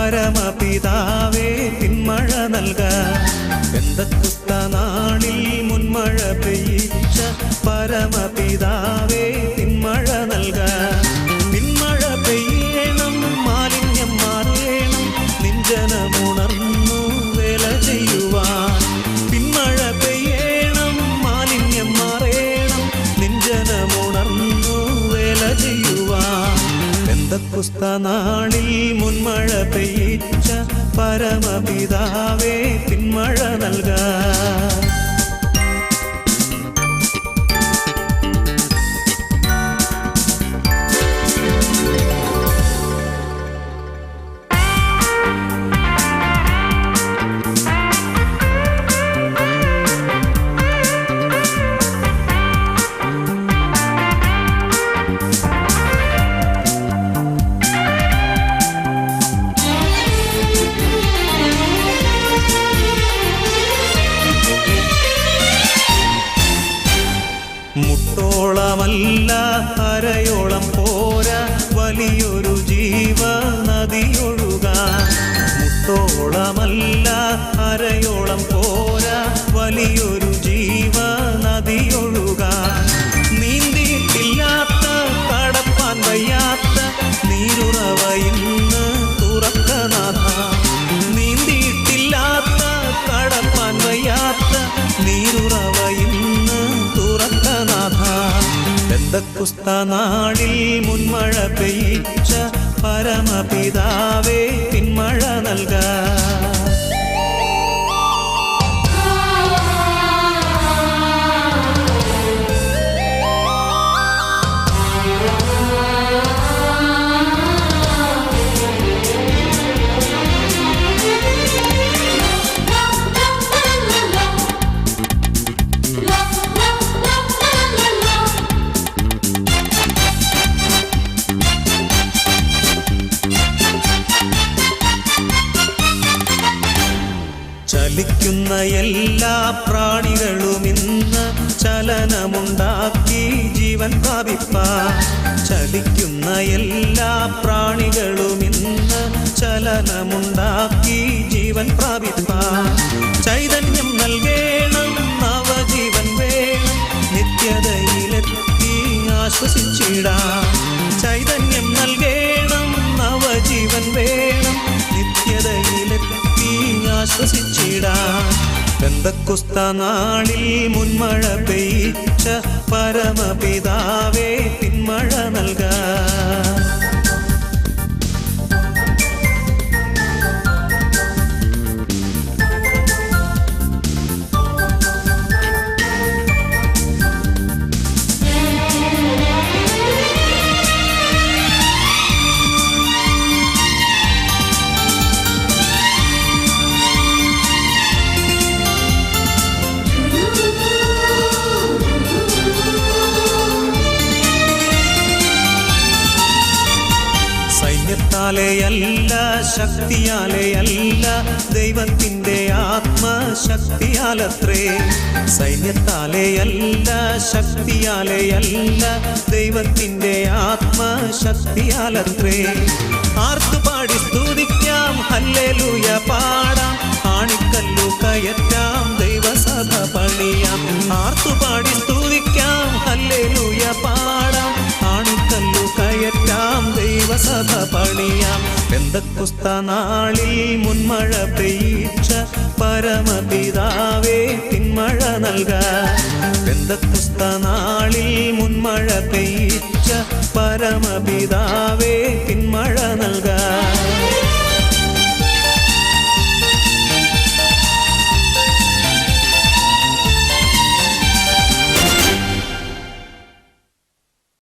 പരമപിതാവേ പിന്മഴ നൽക. പെന്തക്കോസ്ത നാളിൽ മുൻമഴ പെയ്യിച്ച പരമപിതാവേ പിന്മഴ നൽക. പിന്മഴ പെയ്യണം, മാലിന്യം മാറേണം, നിഞ്ജനമുണർന്നു വേല ചെയ്യുവാൻ. പിന്മഴ പെയ്യണം, മാലിന്യം മാറേണം, നിഞ്ജനമുണർന്നു വേല ചെയ്യുവാൻ. പെന്തക്കോസ്ത നാളിൽ മുൻമഴ പെയ്യിച്ച പരമപിതാവേ പിന്മഴ നൽക. മുട്ടോളമല്ല അരയോളം പോരാ, വലിയൊരു ജീവനദിയൊഴുകാൻ. മുട്ടോളമല്ല അരയോളം പോരാ, വലിയൊരു ജീവനദിയൊഴുകാൻ. നീന്തിയിട്ടില്ലാത്ത കടപ്പാൻ വയ്യാത്ത നീരുറവ ഇന്ന് തുറക്കനാഥ. നീന്തിയിട്ടില്ലാത്ത കടപ്പാൻ വയ്യാത്ത നീരുറവ ഇന്ന് തുറക്കനാഥ. പെന്തക്കോസ്ത നാളിൽ മുൻമഴ പെയ്യിച്ച പരമപിതാവേ പിന്മഴ നൽക. ചലിക്കുന്ന എല്ലാ പ്രാണികളും ഇന്ന് ചലനമുണ്ടാക്കി ജീവൻ പ്രാപിപ്പാൻ. ചലിക്കുന്ന എല്ലാ പ്രാണികളും ഇന്ന് ചലനമുണ്ടാക്കി ജീവൻ പ്രാപിപ്പാൻ. ചൈതന്യം നൽകേണം, നവജീവൻ വേണം, നിത്യതയിലെത്തി ആശ്വസിച്ചിടാം. ചൈതന്യം നൽകേണം, നവജീവൻ വേണം, നിത്യതയിലെത്തി ആശ്വസിച്ചിടാം. പെന്തക്കോസ്ത നാളിൽ മുൻമഴ പെയ്യിച്ച പരമപിതാവേ പിന്മഴ നൽക. സൈന്യത്താലെയല്ല, ശക്തിയാലെയല്ല, ദൈവത്തിൻ്റെ ആത്മശക്തിയാലത്രേ. സൈന്യത്താലെയല്ല, ശക്തിയാലെയല്ല, ദൈവത്തിൻ്റെ ആത്മശക്തിയാലത്രേ. ആർത്തുപാടി സ്തുതിക്കാം, ഹല്ലേലൂയ പാടാം, ആണിക്കല്ലു കയറ്റാം, ദൈവസഭ പണിയാം. ആർത്തുപാടി സ്തുതിക്കാം, ഹല്ലേലൂയ പാടാം, ആണിക്കല്ലു കയറ്റാം, ദൈവസഭ പണിയാം. പെന്തക്കോസ്ത നാളിൽ മുൻമഴ പെയ്യിച്ച പരമപിതാവേ പിന്മഴ നൽക. പെന്തക്കോസ്ത നാളിൽ മുൻമഴ പെയ്യിച്ച പരമപിതാ